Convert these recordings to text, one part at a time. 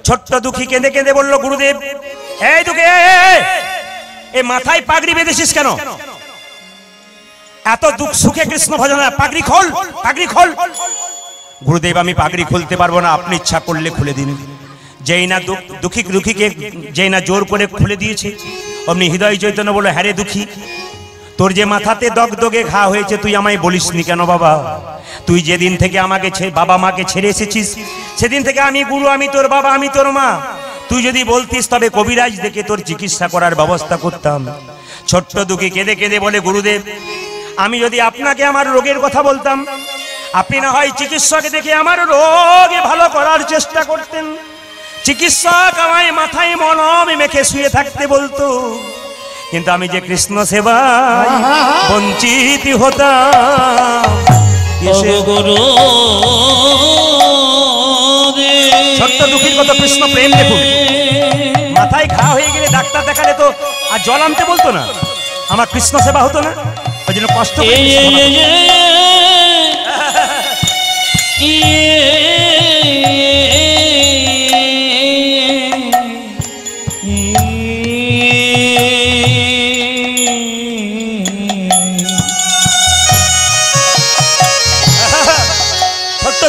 ছোট্ট দুঃখী কেঁদে কেঁদে বলল, গুরুদেব এই দুঃখী, এই মাথায় পাগড়ি বেঁধেছিস কেন? এত দুঃখ সুখে কৃষ্ণ ভজন, পাগড়ি খোল, পাগড়ি খোল। গুরুদেব আমি পাগড়ি খুলতে পারবো না, আপনি ইচ্ছা করলে খুলে দিন। যেই না দুঃখীকে যেই না জোর করে খুলে দিয়েছে, অমনি হৃদয় চৈতন্য বলল, হ্যাঁ রে দুঃখী, তোর যে মাথাতে দগদগে ঘা হয়েছে তুই আমায় বলিসনি কেন বাবা? তুই যেদিন থেকে আমাকে বাবা মাকে ছেড়ে এসেছিস, সেদিন থেকে আমি গুরু, আমি তোর বাবা, আমি তোর মা। তুই যদি বলতিস তবে কবিরাজ দেখে তোর চিকিৎসা করার ব্যবস্থা করতাম। ছোট্ট দুঃখী কেঁদে কেঁদে বলে, গুরুদেব আমি যদি আপনাকে আমার রোগের কথা বলতাম, আপনি না হয় চিকিৎসক দেখে আমার রোগ ভালো করার চেষ্টা করতেন। চিকিৎসক আমায় মাথায় মলম মেখে শুয়ে থাকতে বলতো, কিন্তু আমি যে কৃষ্ণ সেবায় বঞ্চিত হতাম। ছোট্ট দুঃখীর কত কৃষ্ণ প্রেম দেখুন। মাথায় ঘা হয়ে গেলে ডাক্তার দেখালে তো আর জল আনতে বলতো না, আমার কৃষ্ণ সেবা হতো না, ওই জন্য কষ্ট।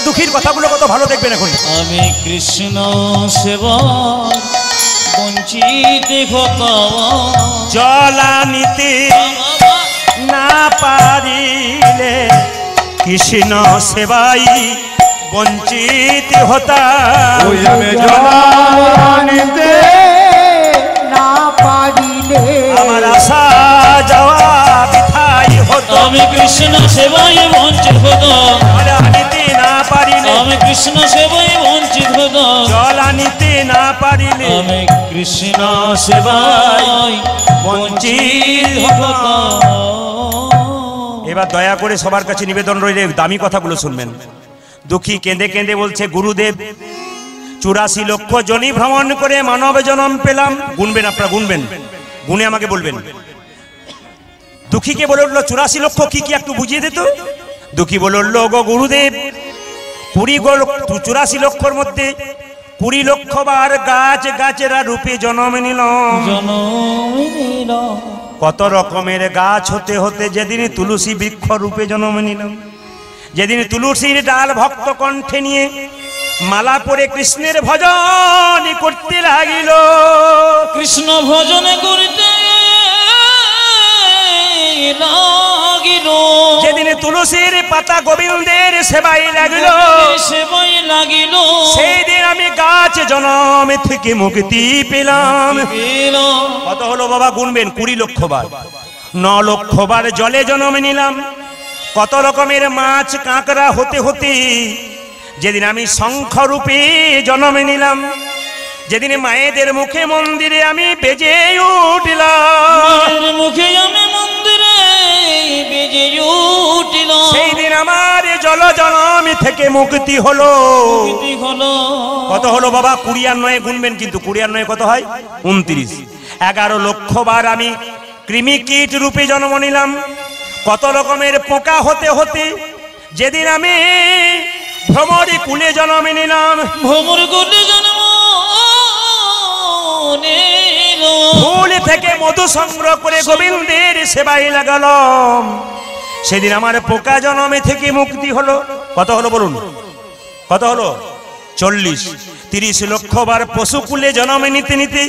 দুঃখীর কথাগুলো কত ভালো দেখবেন এখন। আমি কৃষ্ণ সেবা বঞ্চিত হতাম, জলা নিতে না পারিলে কৃষ্ণ সেবাই বঞ্চিত হতাম। আমি জলা নিতে না পারিলে আমার আশা যাওয়া বৃথাই হতো। আমি কৃষ্ণ সেবায় বঞ্চিত হতাম, আমি কৃষ্ণ সেবায় বঞ্চিত হতাম। জলা নিতে না পারিলে আমি কৃষ্ণ সেবায় বঞ্চিত হতাম। এবার দয়া করে সবার কাছে নিবেদন রইলে দামি কথাগুলো শুনবেন। দুঃখী কেঁদে কেঁদে বলছে, গুরুদেব 84 লক্ষ জনি ভ্রমণ করে মানব জন্ম পেলাম। গুনবেন আপনারা, গুনবেন, গুনে আমাকে বলবেন। দুঃখীকে বলে উঠলো, 84 লক্ষ কি কি একটু বুঝিয়ে দিত। দুঃখী বলে উঠলো, গো গুরুদেব 84 লক্ষর মধ্যে 20 লক্ষ বার গাছ গাছেরা রূপে জন্ম নিল। কত রকমের গাছ হতে হতে যেদিন তুলসী বৃক্ষ রূপে জন্ম নিল, যেদিন তুলসীর ডাল ভক্ত কণ্ঠে নিয়ে মালা পরে কৃষ্ণের ভজন করতে লাগিল। কৃষ্ণ ভজন করতে লাগিল, যেদিন তুলসীর পাতা গোবিন্দের সেবাই লাগিল, সেবাই লাগিল, সেই দিন আমি গাছ জন্ম থেকে মুক্তি পেলাম। কত হলো বাবা গুনবেন? 20 লক্ষ বার। 9 লক্ষ বার জলে জন্ম নিলাম। কত রকমের মাছ কাঁকড়া হতে হতে যেদিন আমি শঙ্খ রূপে জন্ম নিলাম, যেদিন মায়েদের মুখে মন্দিরে আমি বেজে উঠলাম, মুখে আমি মন্দিরে বেজে উঠলাম, সেই দিন আমার জল জন্ম থেকে মুক্তি হলো। কত হলো বাবা? 20 আর 9 গুনবেন, কিন্তু 20 আর 9 কত হয়? 29। 11 লক্ষ বার আমি কৃমি কীট রূপে জন্ম নিলাম। কত রকমের পোকা হতে হতে যেদিন আমি ভ্রমরি কুলে জন্ম নিলাম, ভ্রমর কুলে জন্ম নিল, ফুল থেকে মধু সংগ্রহ করে গোবিন্দের সেবায় লাগালাম, সেদিন আমার পোকা জন্মে থেকে মুক্তি হলো। কত হলো বলুন? কত হলো? 40। 30 লক্ষ বার পশু কুলে জন্ম নিতে নিতে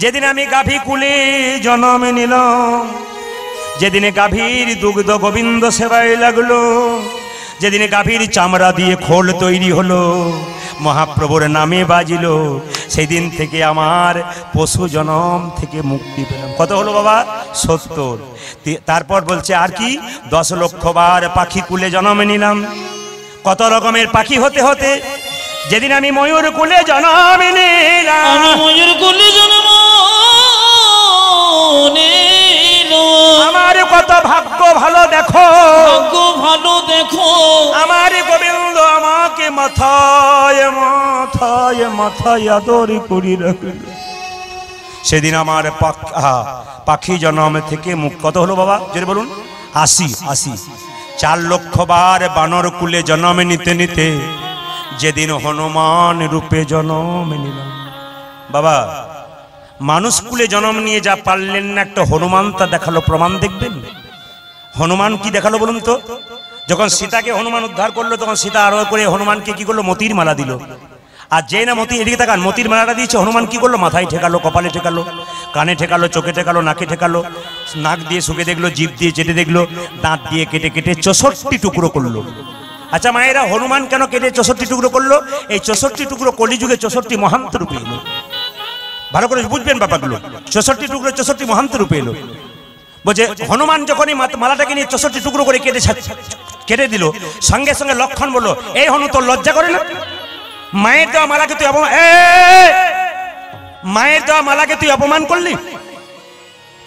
যেদিন আমি গাভী কুলে জন্ম নিলাম, যেদিনে গাভীর দুগ্ধ গোবিন্দ সেবায় লাগলো, যেদিনে গাভীর চামড়া দিয়ে খোল তৈরি হলো, মহাপ্রভুর নামে বাজিল, সেই দিন থেকে আমার পশু জন্ম থেকে মুক্তি পেলাম। কত হলো বাবা? 70। তারপর বলছে আর কি? 10 লক্ষ বার পাখি কুলে জন্ম নিলাম। কত রকমের পাখি হতে হতে যেদিন আমি ময়ূর কুলে জন্ম নিলাম, ময়ূর কুলে জন্ম নিল, আমার কত ভাগ্য ভালো দেখো, ভাগ্য ভালো দেখো, আমার গোবিন্দ আমাকে মাথায় মাথায় মাথায় আদর করি রাখল। সেদিন আমার পাখি জন্ম থেকে মুখ। কত হলো বাবা? জোরে বলুন। 80। 4 লক্ষ বার বানর কুলে জন্ম নিতে নিতে যেদিন হনুমান রূপে জন্ম নিলাম। বাবা, মানুষ কুলে জন্ম নিয়ে যা পারলেন না, একটা হনুমান তা দেখালো প্রমাণ। দেখবেন হনুমান কি দেখালো বলুন তো? যখন সীতাকে হনুমান উদ্ধার করলো, তখন সীতা আরো করে হনুমানকে কি করলো? মতির মালা দিল। আর যে না মতি, এদিকে তাকান, মতির মালাটা দিয়েছে, হনুমান কি করলো? মাথায় ঠেকালো, কপালে ঠেকালো, কানে ঠেকালো, চোখে ঠেকালো, নাকে ঠেকালো, নাক দিয়ে শুকে দেখলো, জিভ দিয়ে চেটে দেখলো, দাঁত দিয়ে কেটে কেটে 64 টুকরো করলো। আচ্ছা মায়েরা, হনুমান কেন কেটে 64 টুকরো করলো? এই 64 টুকরো কলিযুগে 64 মহান্ত রূপে এলো। ভালো করে বুঝবেন ব্যাপারগুলো। 64 টুকরো 64 মহান্ত রূপে এলো। বলছে হনুমান যখনই মালাটাকে নিয়ে 64 টুকরো করে কেটে দিল, সঙ্গে সঙ্গে লক্ষণ বলল, এই হনু, তোর লজ্জা করে না? মায়ের দেওয়া মালাকে তুই অপমান, মায়ের দেওয়া মালাকে তুই অপমান করলি?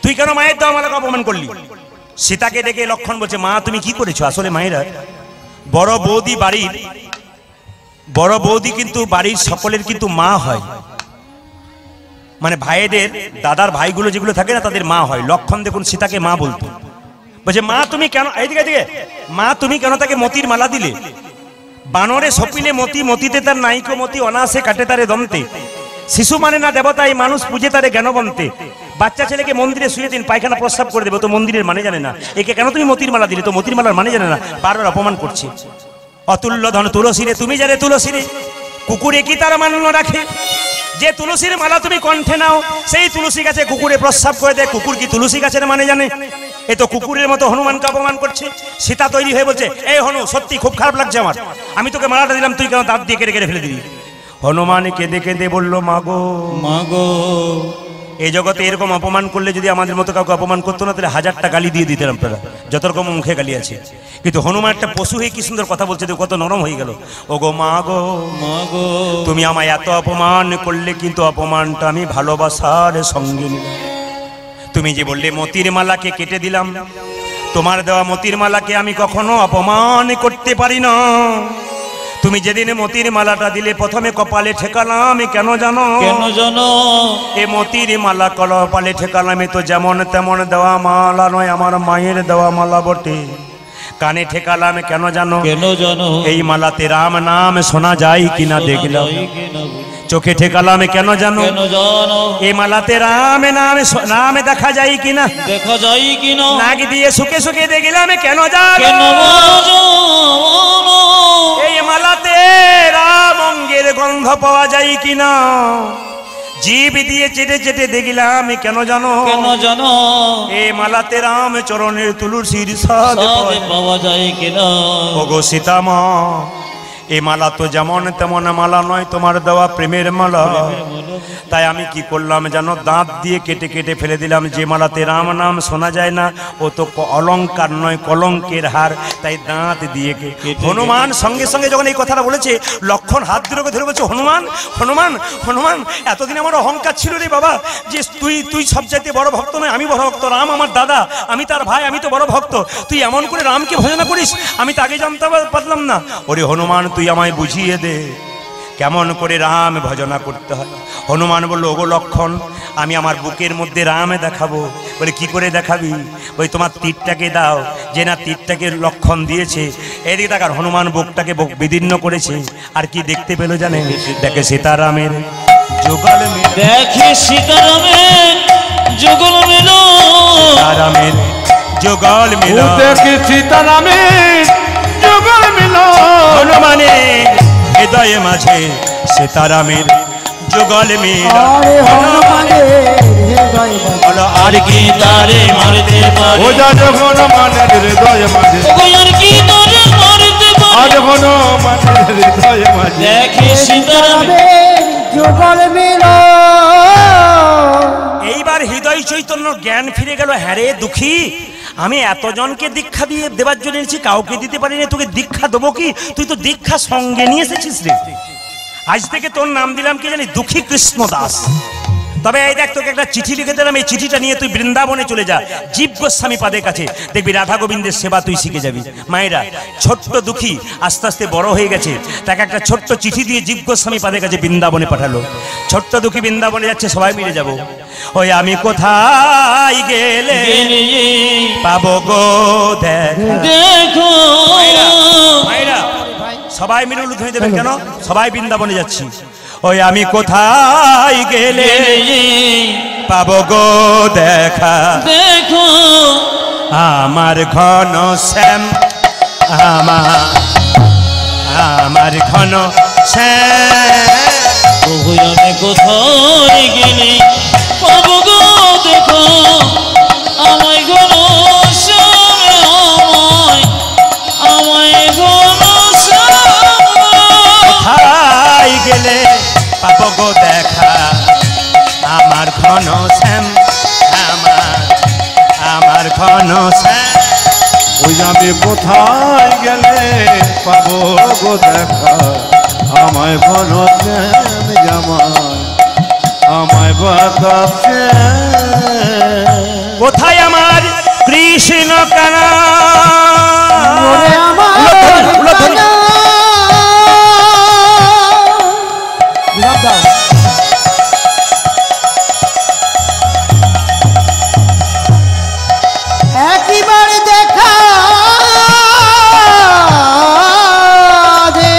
তুই কেন মায়ের দেওয়া মালাকে অপমান করলি? সীতাকে ডেকে লক্ষণ বলছে, মা তুমি কি করেছো? আসলে মায়েরা, বড় বৌদি কিন্তু বাড়ির সকলের কিন্তু মা হয়। মানে ভাইদের দাদার ভাইগুলো যেগুলো থাকে না, তাদের মা হয়। লক্ষণ দেখুন সীতাকে মা বলতো। বলছে মা তুমি কেন, এইদিকে মা তুমি কেন তাকে মতির মালা দিলে? বানরে সপিলে মতি, মতিতে তার নাইকো মতি, অনাসে কাটে তারে দন্তে। শিশু মানে না দেবতা, এই মানুষ পুজে তারে জ্ঞানবন্তে। বাচ্চা ছেলেকে মন্দিরে শুয়ে দিন, পায়খানা প্রস্রাব করে দেবে, তো মন্দিরের মানে জানে না। একে কেন তুমি মতির মালা দিলে? তো মতির মালার মানে জানে না, বারবার অপমান করছে। অতুল্য ধন তুলসীরে, তুমি জানে তুলসীরে, কুকুরে কি তার মান্য রাখে? যে তুলসীর মালা তুমি কণ্ঠে নাও, সেই তুলসী গাছে কুকুরে প্রস্রাব করে দেয়, কুকুর কি তুলসী গাছের মানে জানে? এ তো কুকুরের মতো হনুমানকে অপমান করছে। সীতা তৈরি হয়ে বলছে, এই হনু, সত্যি খুব খারাপ লাগছে আমার, আমি তোকে মালাটা দিলাম, তুই কেন দাঁত দিয়ে কেটে কেটে ফেলে দিবি? হনুমান কেঁদে কেঁদে বলল, মাগো মাগো, এই জগতে এরকম অপমান করলে যদি আমাদের মতো কাউকে অপমান করতো না, তাহলে 1000টা গালি দিয়ে দিতেন আপনারা, যত রকম মুখে গালি আছে। কিন্তু হনুমান একটা পশু হয়ে কি সুন্দর কথা বলছে, কত নরম হয়ে গেল। ও গো মাগো, মাগো, তুমি আমায় এত অপমান করলে, কিন্তু অপমানটা আমি ভালোবাসার সঙ্গে নিলাম। তুমি যে বললে মতির মালাকে কেটে দিলাম, তোমার দেওয়া মতির মালাকে আমি কখনো অপমান করতে পারি না। তুমি যেদিন মতির মালাটা দিলে, প্রথমে কপালে ঠেকালাম, কেন জানো? কেন জানো? এ মতির মালা কপালে ঠেকালাম, তো যেমন তেমন দেওয়া মালা নয়, আমার মায়ের দেওয়া মালা বটে। কানে ঠেকালাম কেন জানো? কেন জানো? এই মালাতে রাম নাম শোনা যায় কিনা দেখলাম। চোখে ঠেকালাম কেন জানো? কেন জানো? এই মালাতে নাম দেখা যায় কিনা? দেখা যায় কিনা? নাক দিয়ে শুকে শুকে দেখলাম কেন জানো? কেন জানো? এই মালাতে রাম অঙ্গের গন্ধ পাওয়া যায় কিনা? জীব দিয়ে চেটে চেটে দেখলাম কেন জানো? কেন জানো? এই মালাতে রাম চরণের তুলসীর স্বাদ পাওয়া যায় কিনা? ওগো সীতামা, এই মালা তো যেমন তেমন মালা নয়, তোমার দেওয়া প্রেমের মালা। তাই আমি কি করলাম জানো? দাঁত দিয়ে কেটে কেটে ফেলে দিলাম। যে মালাতে রাম নাম শোনা যায় না, ও তো অলঙ্কার নয়, কলঙ্কের হার। তাই দাঁত দিয়ে হনুমান সঙ্গে সঙ্গে যখন এই কথাটা বলেছে, লক্ষণ হাত ধরে ধরে বলছে, হনুমান হনুমান হনুমান, এতদিন আমার অহংকার ছিল রে বাবা, যে তুই সব চাইতে বড় ভক্ত নয়, আমি বড় ভক্ত। রাম আমার দাদা, আমি তার ভাই, আমি তো বড় ভক্ত। তুই এমন করে রামকে ভজনা করিস, আমি তো আগে জানতে পারলাম না। ওরে হনুমান, তুই আমায় বুঝিয়ে দে কেমন করে রাম ভজনা করতে হয়। হনুমান বলল, ওগো লক্ষণ, আমি আমার বুকের মধ্যে রাম দেখাবো। বলে কি করে দেখাবি? ওই তোমার তীরটাকে দাও। যে না তীরটাকে লক্ষণ দিয়েছে, এদিকে দেখার হনুমান বুকটাকে বিদীর্ণ করেছে। আর কি দেখতে পেল জানেন? দেখে সীতারামের যুগল মিল, দেখে সীতারামের যুগল মিল, সীতারামের যুগল মিল, দেখে সীতারামের যুগল মিল। হনুমানের হৃদয়ে মাঝে সীতারামের যুগল মিল। আরে হনুমানের হৃদয় বলো আর কি তারে মারতে পারে? ও যা হনুমানের হৃদয় মাঝে, আর কি তারে মারতে পারে? আজ হনুমানের হৃদয় মাঝে দেখে সীতারামের যুগল মিল। এইবার হৃদয় চৈতন্য জ্ঞান ফিরে গেল। হ্যাঁ রে দুঃখী, আমি এতজনকে দীক্ষা দিয়ে দেবার জন্য এনেছি, কাউকে দিতে পারিনি, তোকে দীক্ষা দেবো কি? তুই তো দীক্ষা সঙ্গে নিয়ে এসেছিস রে। আজ থেকে তোর নাম দিলাম কি জানি? দুঃখী কৃষ্ণ দাস। তবে এই দেখ, তোকে একটা চিঠি লিখে দিলাম, এই চিঠিটা নিয়ে তুই বৃন্দাবনে চলে যা, জীব গোস্বামী পাদের কাছে। দেখবি রাধা গোবিন্দের সেবা তুই শিখে যাবি। মায়েরা, ছোট্ট দুঃখী আস্তে আস্তে বড় হয়ে গেছে, তাকে একটা ছোট্ট চিঠি দিয়ে জীব গোস্বামী পাদের কাছে বৃন্দাবনে পাঠালো। ছোট্ট দুঃখী বৃন্দাবনে যাচ্ছে, সবাই মিলে যাব। ওই আমি কোথায় গেলে পাবো গো দেখা? দেখো মায়েরা, সবাই মিলে উলুধ্বনি দেবেন কেন? সবাই বৃন্দাবনে যাচ্ছি। ওই আমি কোথায় গেলে পাবো গো দেখা, দেখো আমার ঘন শ্যাম, আমার ঘন শ্যাম। প্রভু আমি কোথায় গেলে পাবো গো দেখো, আমায় ঘন শ্যামে, আমায় ঘন শ্যামে। কোথায় গেলে পাবো গো দেখা, আমার ঘন শ্যাম, আমার ঘন শ্যাম। ওই আমি কোথায় গেলে পাবো গো দেখা, আমায় ঘন শ্যাম জামাই, আমায় বাতাসে। কোথায় আমার কৃষ্ণ কানা, ওরে আমার কানা। বিরাম দাও। একবার দেখা দে,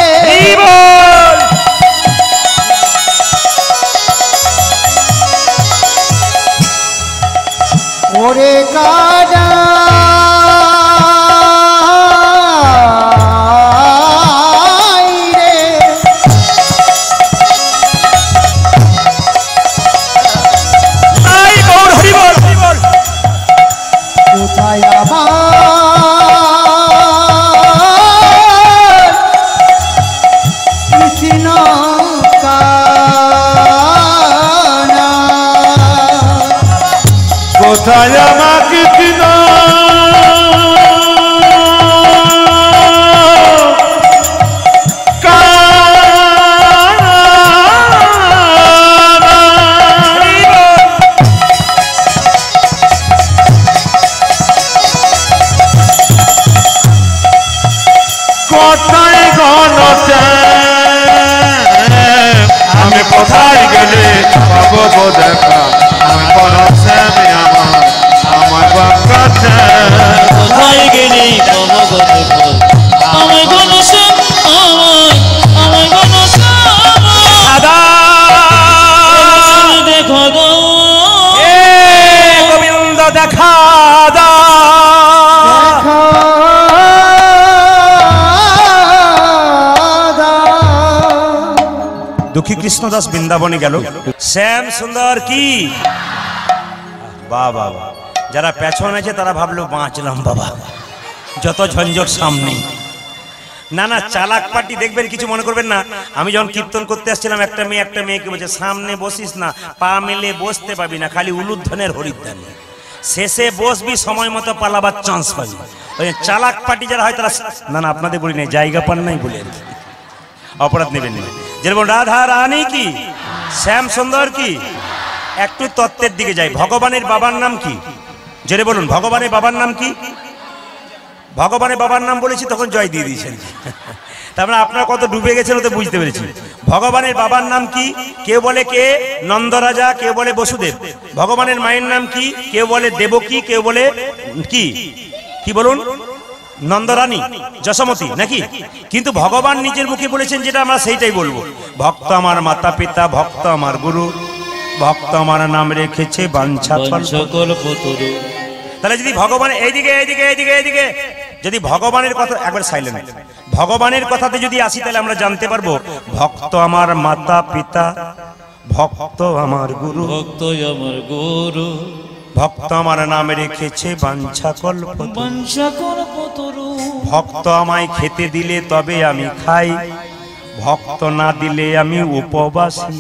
ওরে কানা রে। আই গৌর হরি বল, হরি বল। কোথায় আমার কৃষ্ণ কানা, কোথায় আমার কৃষ্ণ কোথায় ঘন শ্যাম, আমি কোথায় গেলে পাবো গো দেখা, আমার ঘন শ্যাম আমার, আমার বাতাসে। কোথায় গেলে পাবো গো দেখো, আমায় ঘন শ্যাম, আমায় ঘন শ্যাম। দাদা দেখো গো, এ গোবিন্দ দেখা দা। দুঃখী কৃষ্ণদাস বৃন্দাবনে গেল, শ্যাম সুন্দর কি বাবা। যারা পেছন আছে তারা ভাবলো বাঁচলাম বাবা, যত ঝঞ্ঝট সামনে। না না, চালাক পার্টি দেখবেন, কিছু মনে করবেন না। আমি যখন কীর্তন করতে আসছিলাম, একটা মেয়েকে বলছে সামনে বসিস না, পা মেলে বসতে পাবি না, খালি উলুধ্বনের হরিধ্বনি, শেষে বসবি সময় মতো পালাবার চান্স পাবি। ওই চালাক পার্টি যারা হয় তারা, না না আপনাদের বলি নাই, জায়গা পান নাই বলে আর কি, অপরাধ নেবেন না। যেরকম রাধা রানী কি, শ্যাম সুন্দর কি। একটু তত্ত্বের দিকে যাই। ভগবানের বাবার নাম কি? জেনে বলুন, ভগবানের বাবার নাম কি? ভগবানের বাবার নাম বলেছি তখন জয় দিয়ে দিয়েছেন। তারপরে আপনারা কত ডুবে গেছেন ওতে বুঝতে পেরেছি। ভগবানের বাবার নাম কি? কেউ বলে কে নন্দরাজা, কেউ বলে বসুদেব। ভগবানের মায়ের নাম কি? কেউ বলে দেবকী, কেউ বলে কি কি বলুন, নন্দরানী, যশোমতী নাকি? কিন্তু ভগবান নিজের মুখে বলেছেন যেটা, আমরা সেইটাই বলবো। ভক্ত আমার মাতা পিতা, ভক্ত আমার গুরু, ভক্ত আমার নাম রেখেছে বাঞ্ছা কল্পতরু। তাহলে যদি ভগবান এইদিকে এইদিকে এইদিকে এইদিকে, যদি ভগবানের কথা একবার সাইলেন্ট, ভগবানের কথাতে যদি আসি, তাহলে আমরা জানতে পারবো ভক্ত আমার মাতা পিতা, ভক্ত আমার গুরু, ভক্ত আমার গুরু, ভক্ত আমার নাম রেখেছে বাঞ্ছা কল্পতরু। বাঞ্ছা কল্পতরু। ভক্ত আমায় খেতে দিলে তবে আমি খাই, ভক্ত না দিলে আমি উপবাসী।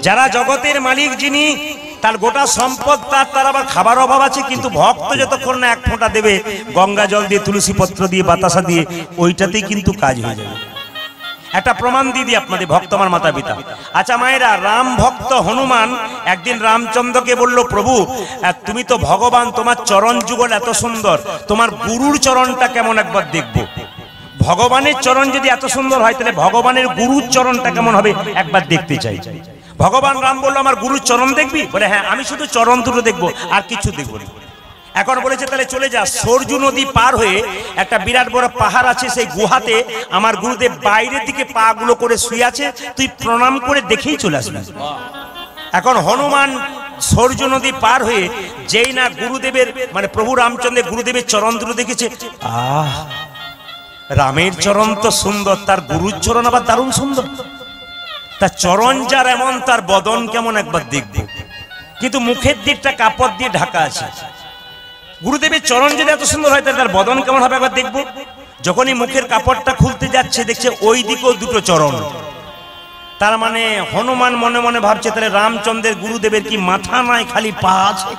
যারা জগতের মালিক যিনি, তার গোটা সম্পদ তার আবার খাবার অভাব আছে, কিন্তু ভক্ত যতক্ষণ না এক ফোঁটা দেবে গঙ্গা জল দিয়ে, তুলসী পত্র দিয়ে, বাতাসা দিয়ে, ওইটাতেই কিন্তু কাজ হয়ে যাবে। একটা প্রমাণ দিয়ে দিই আপনাদের, ভক্ত আমার মাতা পিতা। আচ্ছা মায়েরা, রাম ভক্ত হনুমান একদিন রামচন্দ্রকে বলল, প্রভু তুমি তো ভগবান, তোমার চরণ যুগল এত সুন্দর, তোমার গুরুর চরণটা কেমন একবার দেখবো। ভগবানের চরণ যদি এত সুন্দর হয়, তাহলে ভগবানের গুরুর চরণটা কেমন হবে একবার দেখতে চাই। ভগবান রাম বলল, আমার গুরুর চরণ দেখবি? বলে হ্যাঁ, আমি শুধু চরণ দুটো দেখবো, আর কিছু দেখবো না। এখন বলেছে তাহলে চলে যা, সরজু নদী পার হয়ে একটা বিরাট বড় পাহাড় আছে, সেই গুহাতে আমার গুরুদেব বাইরের দিকে পা গুলো করে শুয়ে আছে, তুই প্রণাম করে দেখেই চলে আসবি। এখন হনুমান সরজু নদী পার হয়ে যেই না গুরুদেবের মানে প্রভু রামচন্দ্রের গুরুদেবের চরণ দুটো দেখেছে, আহ রামের চরণ তো সুন্দর, তার গুরুর চরণ আবার দারুণ সুন্দর, তার চরণ যার এমন তার বদন কেমন একবার দেখব। কিন্তু মুখের দিকটা কাপড় দিয়ে ঢাকা আছে। গুরুদেবের চরণ যদি এত সুন্দর হয় তার বদন কেমন হবে একবার দেখবো। যখনই মুখের কাপড়টা খুলতে যাচ্ছে দেখছে ওই দিকেও দুটো চরণ। তার মানে হনুমান মনে মনে ভাবছে তাহলে রামচন্দ্রের গুরুদেবের কি মাথা নাই, খালি পা আছে।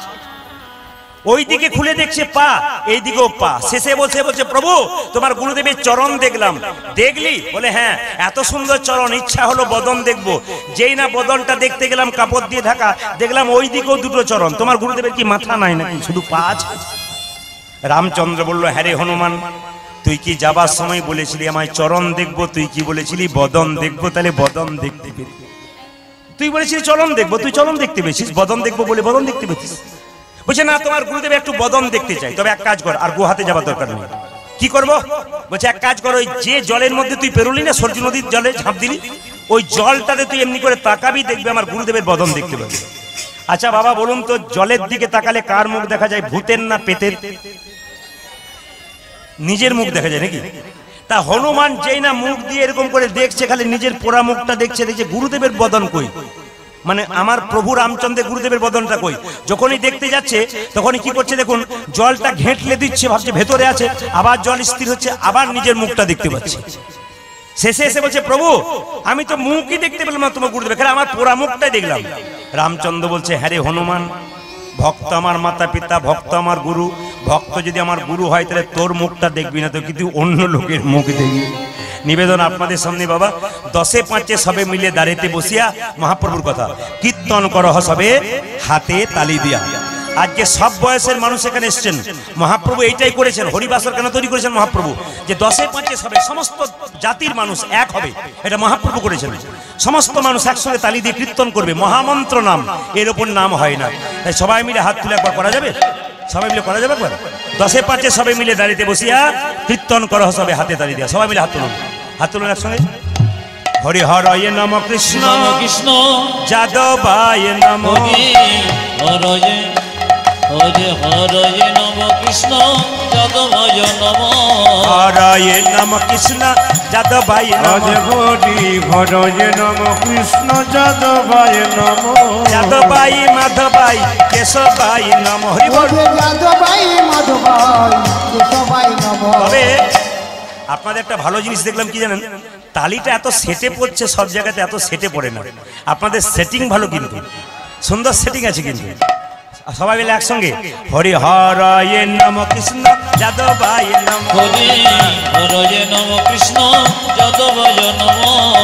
ওই দিকে খুলে দেখছে পা, এই দিকেও পা। শেষে বলছে প্রভু তোমার গুরুদেবের চরণ দেখলাম। দেখলি? বলে হ্যাঁ, এত সুন্দর চরণ, ইচ্ছা হলো বদন দেখবো। যেই না বদনটা দেখতে গেলাম কাপড় দিয়ে ঢাকা, দেখলাম ওই দিকেও দুটো চরণ। তোমার গুরুদেবের কি মাথা নাই নাকি, শুধু পা আছে? রামচন্দ্র বলল, হ্যাঁ রে হনুমান, তুই কি যাবার সময় বলেছিলি আমায় চরণ দেখবো, তুই কি বলেছিলি বদন দেখবো, তাহলে বদন দেখতে পেলি। তুই বলেছিলি চরণ দেখবো, তুই চরণ দেখতে পেয়েছিস, বদন দেখবো বলে বদন দেখতে পেয়েছিস। বলছে না, তোমার গুরুদেব একটু বদন দেখতে চাই, তবে এক কাজ কর, আর গুহাতে যাবার দরকার নেই। কি করবো? বলছে এক কাজ কর, ওই যে জলের মধ্যে তুই পেরোলি না, সরজু নদীর জলে ঝাঁপ দিলি, ওই জলটাতে তুই এমনি করে তাকাবি, দেখবি আমার গুরুদেবের বদন দেখতে পাবি। আচ্ছা বাবা বলুন তো, জলের দিকে তাকালে কার মুখ দেখা যায়, ভূতের না পেতের? নিজের মুখ দেখা যায় নাকি? তা হনুমান যেই না মুখ দিয়ে এরকম করে দেখছে, খালি নিজের পোড়া মুখটা দেখছে, দেখছে গুরুদেবের বদন কই, মানে আমার প্রভু রামচন্দ্রের গুরুদেবের বদনটা কই। যখনই দেখতে যাচ্ছে তখনই কি করছে দেখুন, জলটা ঘেঁটলে দিচ্ছে, ভাবছে ভেতরে আছে, আবার জল স্থির হচ্ছে, আবার নিজের মুখটা দেখতে পাচ্ছে। শেষে এসে বলছে প্রভু আমি তো মুখই দেখতে পেলাম না তোমার গুরুদেব, খালি আমার পোড়া মুখটাই দেখলাম। রামচন্দ্র বলছে হ্যাঁ রে হনুমান, ভক্ত আমার মাতা পিতা, ভক্ত আমার গুরু, ভক্ত যদি আমার গুরু হয় তাহলে তোর মুখটা দেখবি না, তো কিন্তু অন্য লোকের মুখ দেখবি। নিবেদন আপনাদের সামনে বাবা, 10-5 সবে মিলে দাঁড়িয়ে বসিয়া মহাপ্রভুর কথা কীর্তন করহ সবে হাতে তালি দিয়া। আজকে সব বয়সের মানুষ এখানে এসছেন, মহাপ্রভু এইটাই করেছেন। হরিবাসর কেন তৈরি করেছেন মহাপ্রভু, যে 10-5 সবে সমস্ত জাতির মানুষ এক হবে, এটা মহাপ্রভু করেছেন। সমস্ত মানুষ একসঙ্গে তালি দিয়ে কীর্তন করবে, মহামন্ত্র নাম, এর ওপর নাম হয় না। তাই সবাই মিলে হাত তুলে একবার করা যাবে, সবাই মিলে করা যাবে একবার। 10-5 সবাই মিলে দাঁড়িয়ে বসিয়া কীর্তন করহ সবে হাতে তালি দিয়া। সবাই মিলে হাত তুলুন, হাত তুলুন একসঙ্গে। হরি হরয়ে নম কৃষ্ণ কৃষ্ণ যাদবায় নম, হরয়ে হরে হরয়ে নম কৃষ্ণ যাদবায় নম, হরয়ে নম কৃষ্ণ যাদবায় নম, হরি হরয়ে নম কৃষ্ণ যাদবায় নম, যাদবাই মাধবাই কেশবাই নম। হরি বল। যাদবাই মাধবাই কেশবাই নম। তবে আপনাদের একটা ভালো জিনিস দেখলাম কি জানেন, তালিটা এত সেটে পড়ছে, সব জায়গাতে এত সেটে পড়ে না। আপনাদের সেটিং ভালো, কিন্তু সুন্দর সেটিং আছে। কিন্তু সবাই মিলে একসঙ্গে হরি হরয়ে নম কৃষ্ণ যাদবায় নম, হরে হরয়ে নম কৃষ্ণ যাদবায় নম,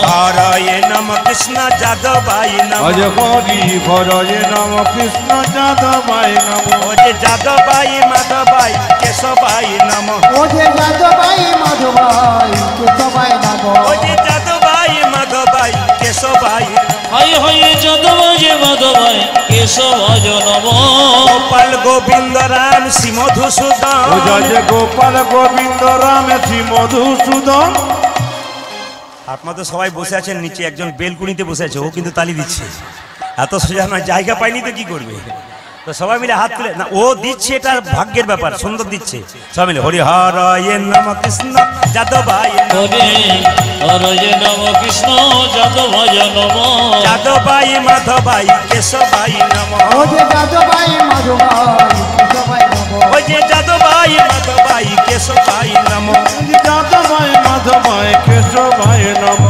হরয়ে নম কৃষ্ণ যাদবায় নম, হরি হরয়ে নম কৃষ্ণ যাদবায় নম, ও যে যাদবাই মাধবাই কেশবাই নম, ও যে যাদবাই মাধবাই কেশবাই নম, ও যে যাদবাই মাধবাই কেশবাই, হায় হায় যাদবায় মাধবায় কেশবায় নম, গোপাল গোবিন্দ রাম শ্রী মধুসূদন, ও জয় গোপাল গোবিন্দ রাম শ্রী মধুসূদন। আপনাদের সবাই বসে আছেন নিচে, একজন বেলকুনিতে বসে আছে, ও কিন্তু তালি দিচ্ছে। এত সোজা নয়, জায়গা পাইনি তো কি করবে। তো সবাই মিলে হাত তুলে না, ও দিচ্ছে, এটা ভাগ্যের ব্যাপার, সুন্দর দিচ্ছে। সবাই মিলে হরি হরয়ে নম কৃষ্ণ যাদবায় নম, হরে হরয়ে নম কৃষ্ণ যাদবায় নম, যাদবাই মাধবাই কেশবাই নম, ও যে যাদবাই মাধবাই কেশবাই নম, ও যে যাদবাই মাধবাই কেশবাই নম, যাদবায় মাধবায় কেশবায় নম,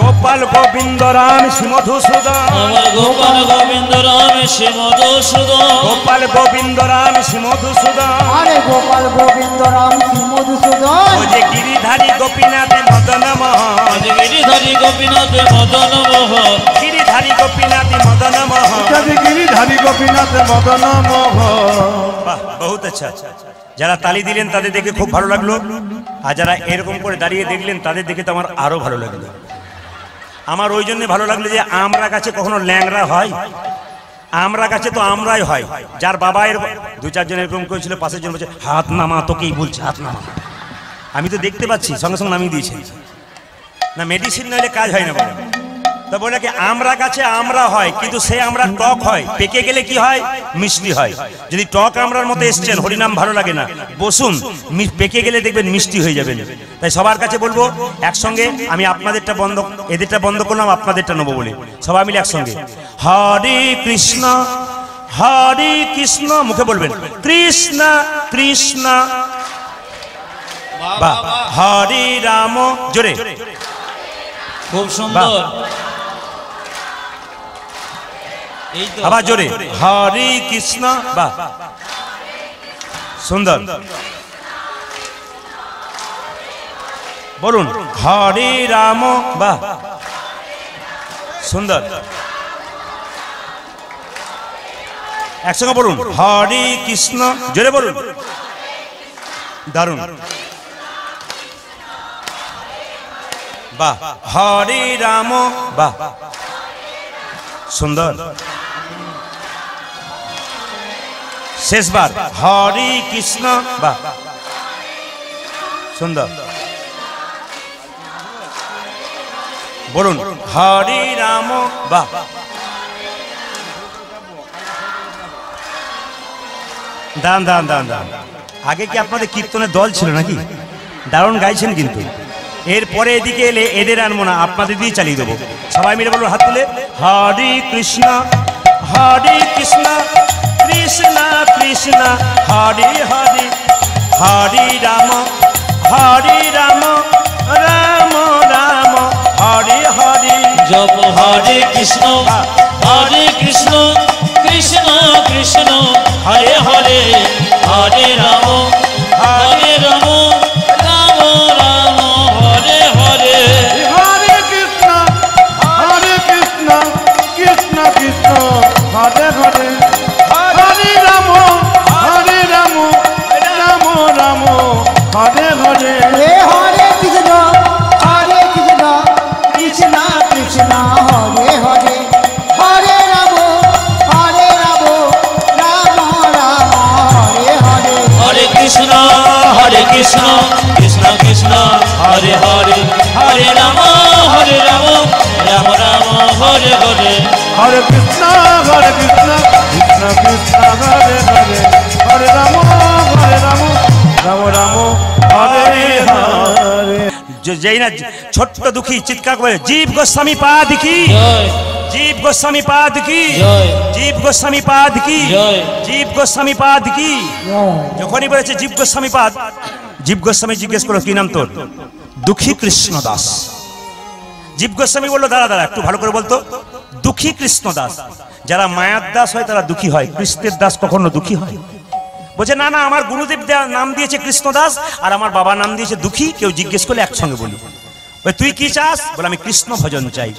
গোপাল গোবিন্দ রাম শ্রী মধুসূদন, আমার গোপাল গোবিন্দ রাম শ্রী মধুসূদন, গোপাল গোবিন্দ রাম শ্রী মধুসূদন, আরে গোপাল গোবিন্দ রাম শ্রী মধুসূদন, ও যে গিরিধারী গোপীনাথ মদন মোহন, গিরিধারী গোপীনাথ মদন মোহন, গিরিধারী গোপীনাথ মদন মোহন। গিরিধারী গোপীনাথ মদন মোহন। বাহ, বহুত আচ্ছা। যারা তালি দিলেন তাদের দেখে খুব ভালো লাগলো, আর যারা এরকম করে দাঁড়িয়ে দেখলেন তাদের দেখে তো আমার আরো ভালো লাগলো। আমার ওই জন্য ভালো লাগলো যে আমরা কাছে কখনো ল্যাংড়া হয়, আমরা কাছে তো আমরাই হয়, যার বাবা এর দু চারজন এরকম করেছিল, পাশের জন বলছে হাত নামা, তোকেই বলছে হাত নামা। আমি তো দেখতে পাচ্ছি, সঙ্গে সঙ্গে নামিয়ে দিয়েছি। না মেডিসিন নইলে কাজ হয় না বলে। তো বলে কি আমরা কাছে আমরা হয়, কিন্তু সে আমরা টক হয়, পেকে গেলে কি হয় মিষ্টি হয়। যদি টক আমরার মতো এসছেন, হরিনাম ভালো লাগে না, বসুন, পেকে গেলে দেখবেন মিষ্টি হয়ে যাবেন। তাই সবার কাছে বলবো একসঙ্গে, আমি আপনাদেরটা বন্ধ, এদেরটা বন্ধ করলাম, আপনাদেরটা নেবো বলে সবাই মিলে একসঙ্গে হরে কৃষ্ণ হরে কৃষ্ণ, মুখে বলবেন কৃষ্ণ কৃষ্ণ বা হরে রাম, জোরে, খুব সুন্দর। এই তো আবার জোরে হরে কৃষ্ণ, বা সুন্দর বলুন হরে রাম, বা সুন্দর, একসঙ্গে বলুন হরে কৃষ্ণ, জোরে বলুন, দারুণ, বা হরে রাম, বা সুন্দর, শেষবার হরে কৃষ্ণ, বা সুন্দর, বলুন হরে রাম, বা দান দান দান দান। আগে কি আপনাদের কীর্তনের দল ছিল নাকি? দারুণ গাইছেন কিন্তু। এরপরে এদিকে এলে এদের আনবো না, আপনাদের দিয়ে চালিয়ে দেবো। সবাই মিলে বলুন হাত তুলে হরে কৃষ্ণ কৃষ্ণ কৃষ্ণ হরে হরে, হরে রাম রাম রাম হরে হরে। জপ হরে কৃষ্ণ কৃষ্ণ কৃষ্ণ হরে হরে, হরে রাম রাম রাম হরে হরে। হরে কৃষ্ণ কৃষ্ণ কৃষ্ণ হরে হরে, হরে রাম রাম রাম হরে হরে। হে হরে কৃষ্ণ কৃষ্ণ কৃষ্ণ হরে হরে, হরে রাম রাম রাম হরে হরে। হরে কৃষ্ণ কৃষ্ণ কৃষ্ণ হরে হরে, হরে রাম রাম রাম হরে হরে। হরে কৃষ্ণ কৃষ্ণ কৃষ্ণ হরে হরে, হরে রাম রাম রাম হরে হরে। যেই না ছোট্ট দুঃখী চিৎকার করে জীব গোস্বামী পাদ কি, জয় জীব গোস্বামী পাদ কি, জয় জীব গোস্বামী পাদ কি, জয়। জীব গোস্বামী পাদ কি। যখনই বলেছে জীব গোস্বামী পাদ, জীব গোস্বামী জিজ্ঞেস করলো কি নাম তোর? দুঃখী কৃষ্ণ দাস। জীব গোস্বামী বললো দাঁড়া দাঁড়া একটু ভালো করে বলতো, দুঃখী কৃষ্ণ দাস। যারা মায়ার দাস হয় তারা দুঃখী হয়, কৃষ্ণের দাস কখনো দুঃখী হয়? বলছে না না, আমার গুরুদেব নাম দিয়েছে কৃষ্ণ দাস আর আমার বাবা নাম দিয়েছে দুঃখী। কেউ জিজ্ঞেস করলে একসঙ্গে বলি, তুই কি চাস? বলে আমি কৃষ্ণ ভজন চাই।